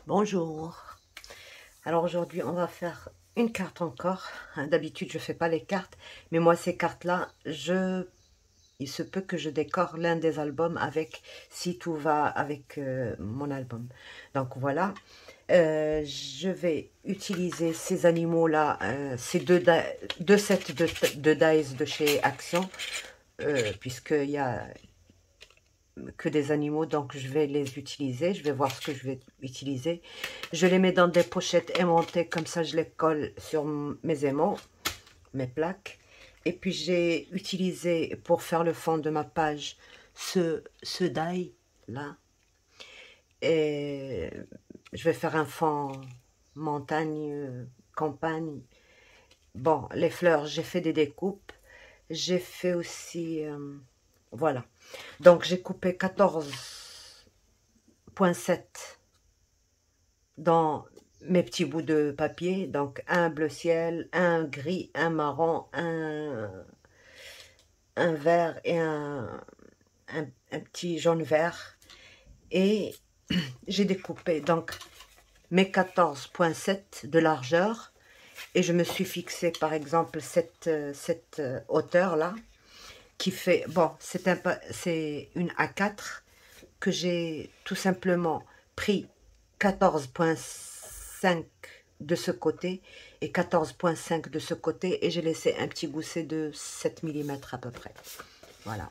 Bonjour. Alors aujourd'hui, on va faire une carte encore. D'habitude, je fais pas les cartes, mais moi, ces cartes-là, il se peut que je décore l'un des albums avec, si tout va avec mon album. Donc voilà. Je vais utiliser ces animaux-là, ces deux sets de dice de chez Action, puisqu'il y a que des animaux, donc je vais les utiliser, je vais voir ce que je vais utiliser. Je les mets dans des pochettes aimantées, comme ça je les colle sur mes aimants, mes plaques. Et puis j'ai utilisé pour faire le fond de ma page ce die là. Et je vais faire un fond montagne, campagne. Bon, les fleurs, j'ai fait des découpes. J'ai fait aussi... voilà. Donc j'ai coupé 14,7 dans mes petits bouts de papier. Donc un bleu ciel, un gris, un marron, un vert et un petit jaune vert. Et j'ai découpé donc mes 14,7 de largeur. Et je me suis fixé par exemple cette hauteur là qui fait, bon, c'est une A4 que j'ai tout simplement pris 14,5 de ce côté et 14,5 de ce côté et j'ai laissé un petit gousset de 7 mm à peu près. Voilà.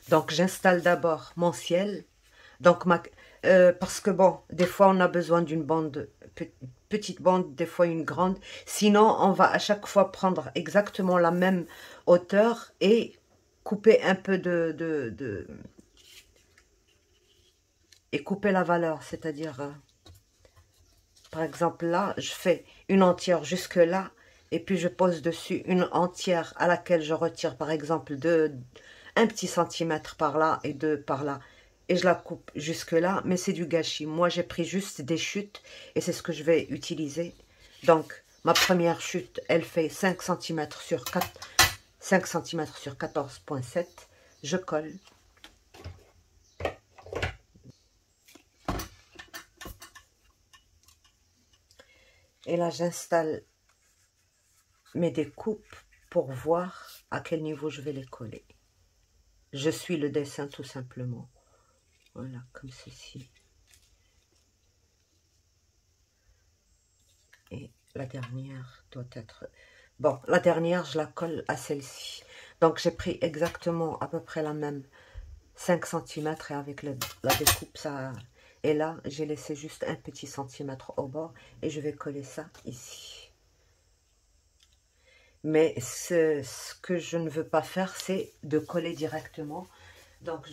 Donc j'installe d'abord mon ciel. Donc parce que bon, des fois on a besoin d'une bande, petite bande, des fois une grande. Sinon on va à chaque fois prendre exactement la même hauteur et couper un peu et couper la valeur, c'est-à-dire par exemple là je fais une entière jusque là et puis je pose dessus une entière à laquelle je retire par exemple un petit centimètre par là et deux par là et je la coupe jusque là, mais c'est du gâchis. Moi j'ai pris juste des chutes et c'est ce que je vais utiliser. Donc ma première chute elle fait 5 cm sur 4, 5 cm sur 14,7. Je colle. Et là j'installe mes découpes pour voir à quel niveau je vais les coller. Je suis le dessin tout simplement. Voilà, comme ceci. Et la dernière doit être... Bon, la dernière, je la colle à celle-ci. Donc, j'ai pris exactement à peu près la même 5 cm et avec la découpe, ça... Et là, j'ai laissé juste un petit centimètre au bord et je vais coller ça ici. Mais ce que je ne veux pas faire, c'est de coller directement. Donc,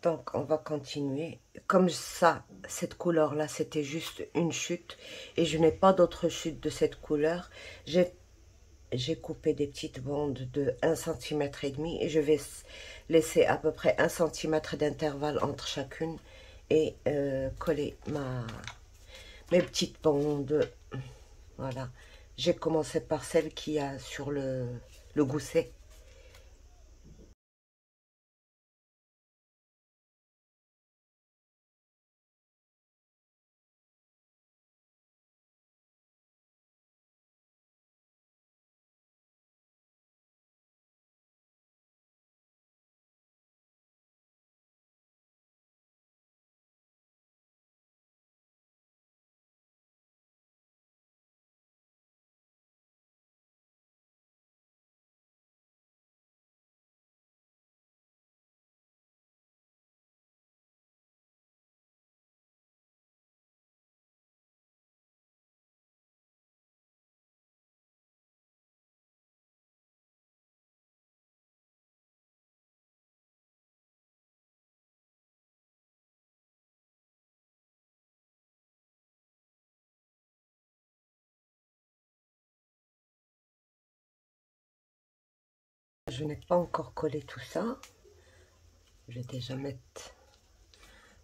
Donc, on va continuer. Comme ça, cette couleur-là, c'était juste une chute. Et je n'ai pas d'autre chute de cette couleur. J'ai coupé des petites bandes de 1,5 cm et je vais laisser à peu près 1 cm d'intervalle entre chacune et coller mes petites bandes. Voilà. J'ai commencé par celle qui a sur le gousset. Je n'ai pas encore collé tout ça. Je vais déjà mettre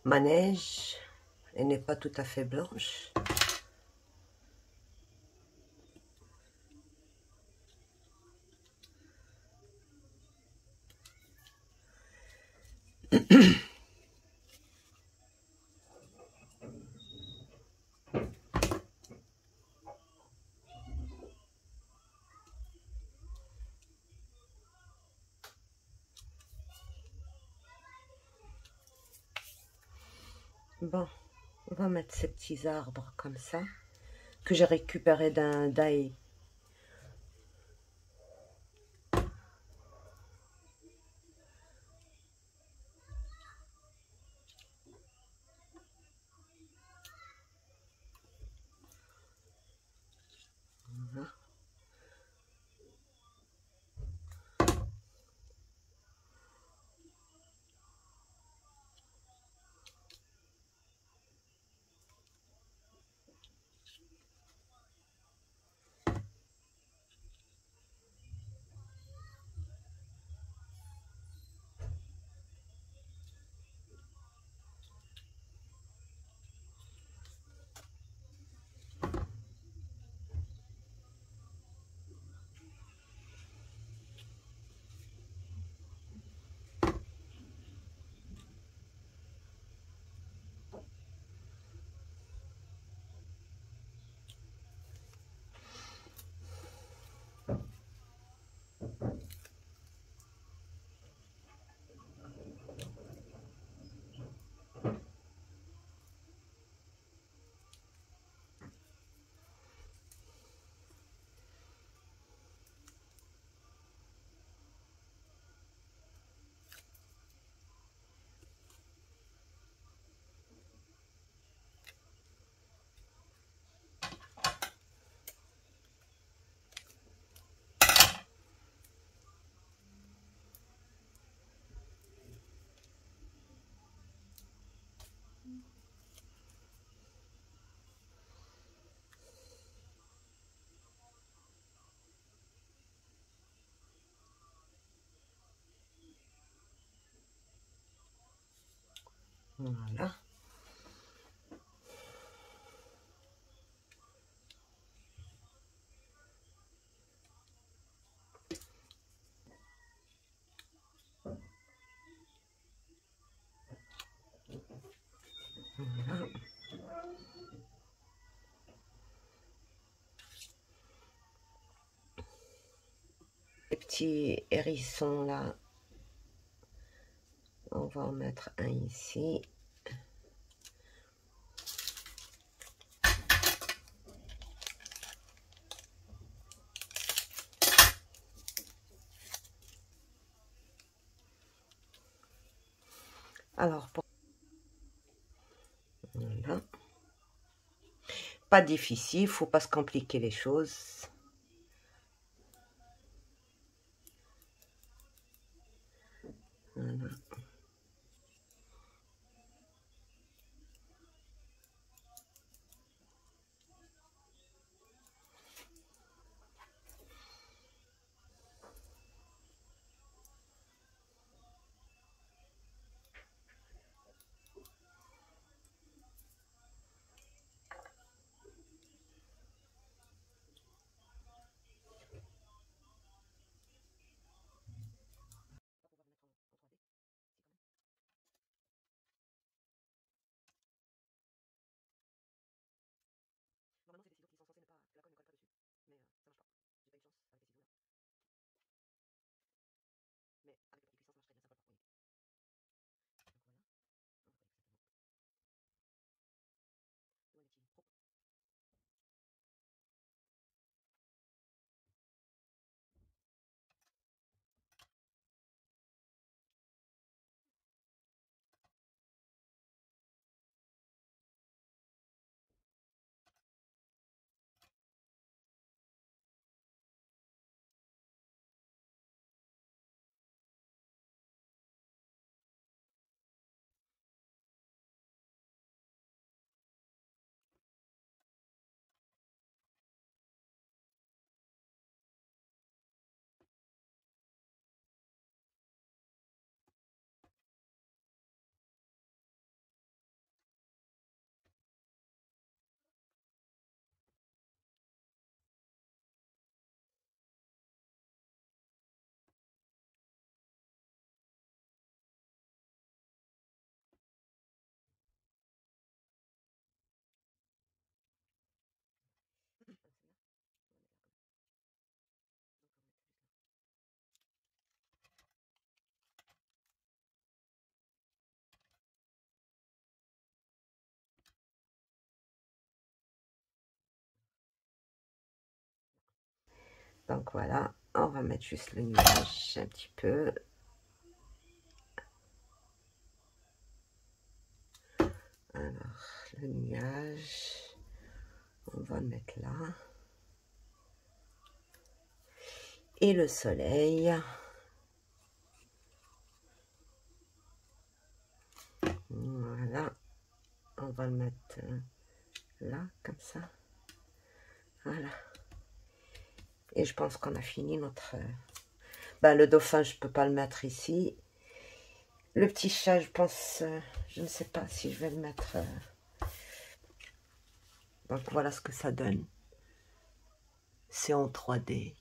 ma neige. Elle n'est pas tout à fait blanche. Bon, on va mettre ces petits arbres comme ça, que j'ai récupéré d'un daï. Voilà. Voilà. Les petits hérissons là, on va en mettre un ici. Alors, voilà. Pas difficile, faut pas se compliquer les choses. Voilà. Donc voilà, on va mettre juste le nuage un petit peu. Alors, le nuage, on va le mettre là. Et le soleil. Voilà, on va le mettre là, comme ça. Voilà. Et je pense qu'on a fini notre... Ben, le dauphin, je peux pas le mettre ici. Le petit chat, je pense... je ne sais pas si je vais le mettre... Donc, voilà ce que ça donne. C'est en 3D.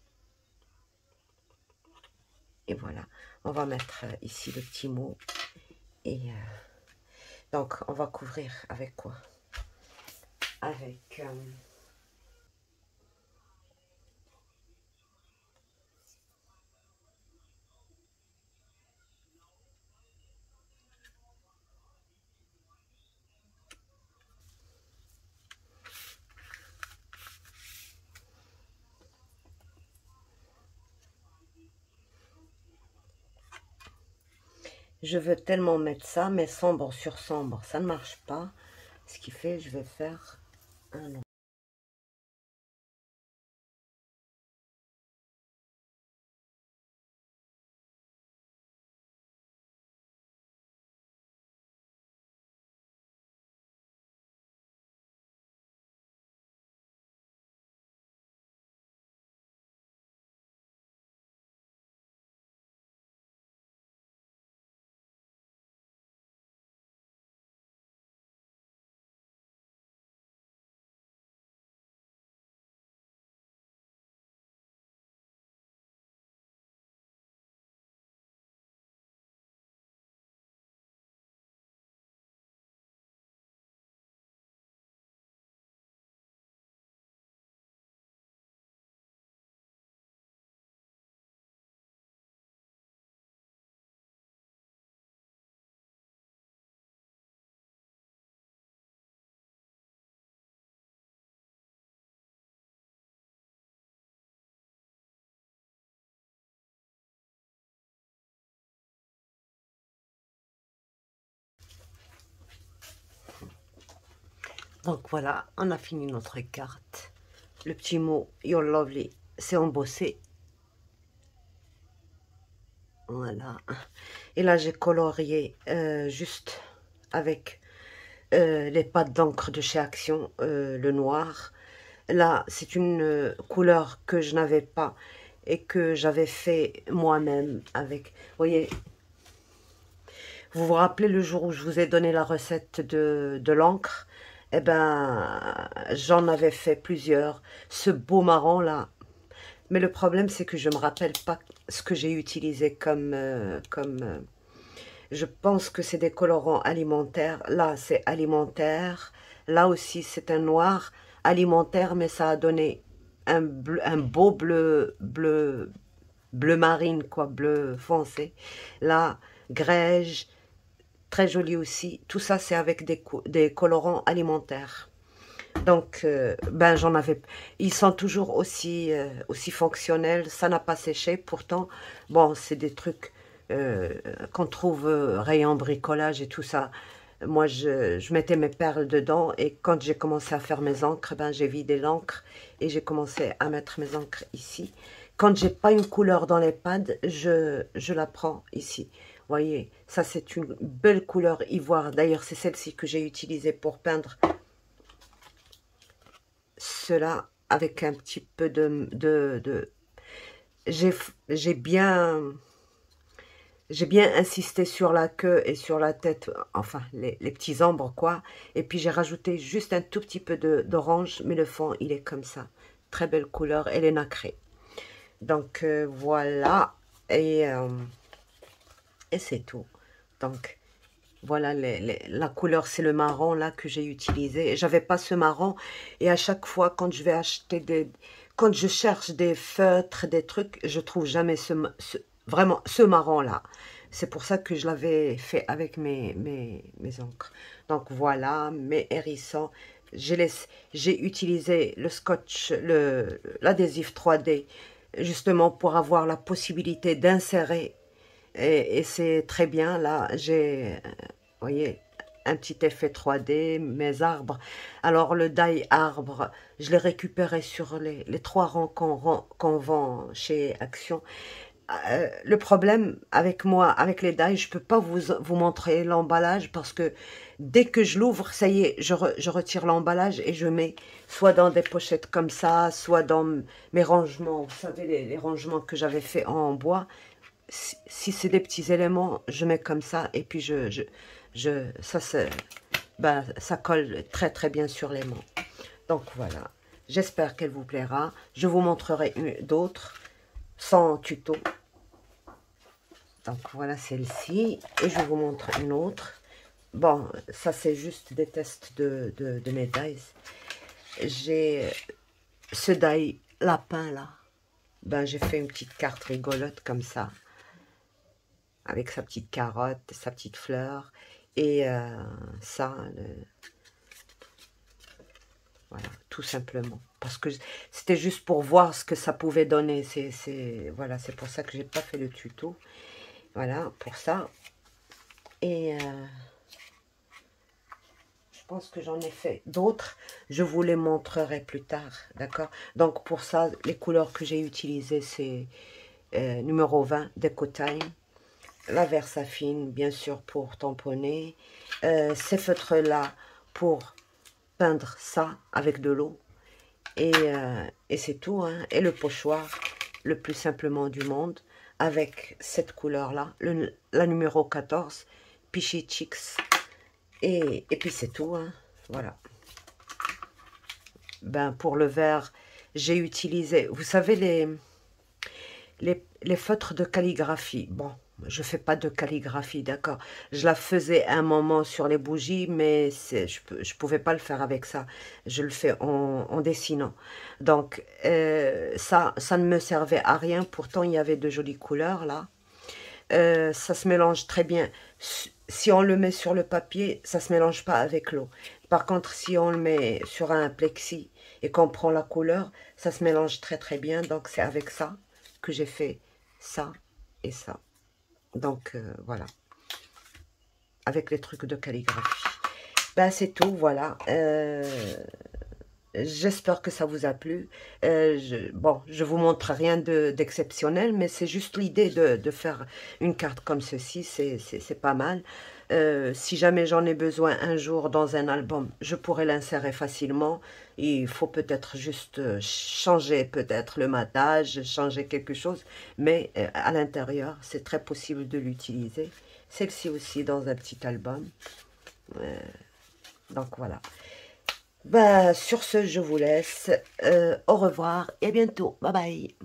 Et voilà. On va mettre ici le petit mot. Et donc, on va couvrir avec quoi? Avec... je veux tellement mettre ça, mais sombre sur sombre, ça ne marche pas. Ce qui fait, je vais faire un nom. Donc voilà, on a fini notre carte. Le petit mot You're Lovely, c'est embossé. Voilà. Et là, j'ai colorié juste avec les pattes d'encre de chez Action, le noir. Là, c'est une couleur que je n'avais pas et que j'avais fait moi-même avec... Vous voyez, vous vous rappelez le jour où je vous ai donné la recette de l'encre? Eh ben, j'en avais fait plusieurs. Ce beau marron là. Mais le problème, c'est que je ne me rappelle pas ce que j'ai utilisé je pense que c'est des colorants alimentaires. Là, c'est alimentaire. Là aussi, c'est un noir alimentaire, mais ça a donné un beau bleu marine, quoi, bleu foncé. Là, grège, très joli aussi. Tout ça, c'est avec des colorants alimentaires. Donc, ben j'en avais. Ils sont toujours aussi fonctionnels. Ça n'a pas séché. Pourtant, bon, c'est des trucs qu'on trouve rayon bricolage et tout ça. Moi, je mettais mes perles dedans et quand j'ai commencé à faire mes encres, ben j'ai vidé l'encre et j'ai commencé à mettre mes encres ici. Quand j'ai pas une couleur dans les pads, je la prends ici. Vous voyez, ça c'est une belle couleur ivoire. D'ailleurs, c'est celle-ci que j'ai utilisée pour peindre cela avec un petit peu j'ai bien insisté sur la queue et sur la tête, enfin les petits ombres quoi, et puis j'ai rajouté juste un tout petit peu d'orange, mais le fond il est comme ça, très belle couleur, elle est nacrée. Donc voilà, et c'est tout. Donc voilà, la couleur, c'est le marron là que j'ai utilisé. J'avais pas ce marron. Et à chaque fois, quand je vais acheter quand je cherche des feutres, des trucs, je trouve jamais vraiment ce marron là. C'est pour ça que je l'avais fait avec mes encres. Donc voilà, mes hérissons. J'ai utilisé le scotch, l'adhésif 3D justement pour avoir la possibilité d'insérer. Et c'est très bien, là, j'ai, voyez, un petit effet 3D, mes arbres. Alors, le die arbre, je l'ai récupéré sur les 3 rangs qu'on vend chez Action. Le problème avec moi, avec les die, je peux pas vous montrer l'emballage parce que dès que je l'ouvre, ça y est, je retire l'emballage et je mets soit dans des pochettes comme ça, soit dans mes rangements. Vous savez, les rangements que j'avais fait en bois. Si c'est des petits éléments, je mets comme ça et puis ça colle très très bien sur les mains. Donc voilà, j'espère qu'elle vous plaira. Je vous montrerai d'autres sans tuto. Donc voilà celle-ci et je vous montre une autre. Bon, ça c'est juste des tests de mes dies. J'ai ce die lapin là. Ben, j'ai fait une petite carte rigolote comme ça, avec sa petite carotte, sa petite fleur, et ça, voilà, tout simplement. Parce que c'était juste pour voir ce que ça pouvait donner. Voilà, c'est pour ça que j'ai pas fait le tuto. Voilà, pour ça. Et je pense que j'en ai fait d'autres. Je vous les montrerai plus tard, d'accord? Donc pour ça, les couleurs que j'ai utilisées, c'est numéro 20, Deco Time. La Versafine, bien sûr, pour tamponner. Ces feutres-là, pour peindre ça avec de l'eau. Et c'est tout, hein. Et le pochoir, le plus simplement du monde, avec cette couleur-là, la numéro 14, Pichy Chicks. Et puis c'est tout, hein. Voilà. Ben, pour le vert, j'ai utilisé, vous savez, les feutres de calligraphie. Bon, je fais pas de calligraphie, d'accord. Je la faisais à un moment sur les bougies, mais je pouvais pas le faire avec ça. Je le fais en dessinant. Donc, ça ne me servait à rien. Pourtant, il y avait de jolies couleurs, là. Ça se mélange très bien. Si on le met sur le papier, ça se mélange pas avec l'eau. Par contre, si on le met sur un plexi et qu'on prend la couleur, ça se mélange très très bien. Donc, c'est avec ça que j'ai fait ça et ça. Donc, voilà. Avec les trucs de calligraphie. Ben, c'est tout, voilà. J'espère que ça vous a plu. Bon, je vous montre rien d'exceptionnel, mais c'est juste l'idée de faire une carte comme ceci, c'est pas mal. Si jamais j'en ai besoin un jour dans un album, je pourrais l'insérer facilement. Il faut peut-être juste changer peut-être le matage, changer quelque chose, mais à l'intérieur, c'est très possible de l'utiliser. Celle-ci aussi dans un petit album. Donc voilà. Bah, sur ce, je vous laisse. Au revoir et à bientôt. Bye bye.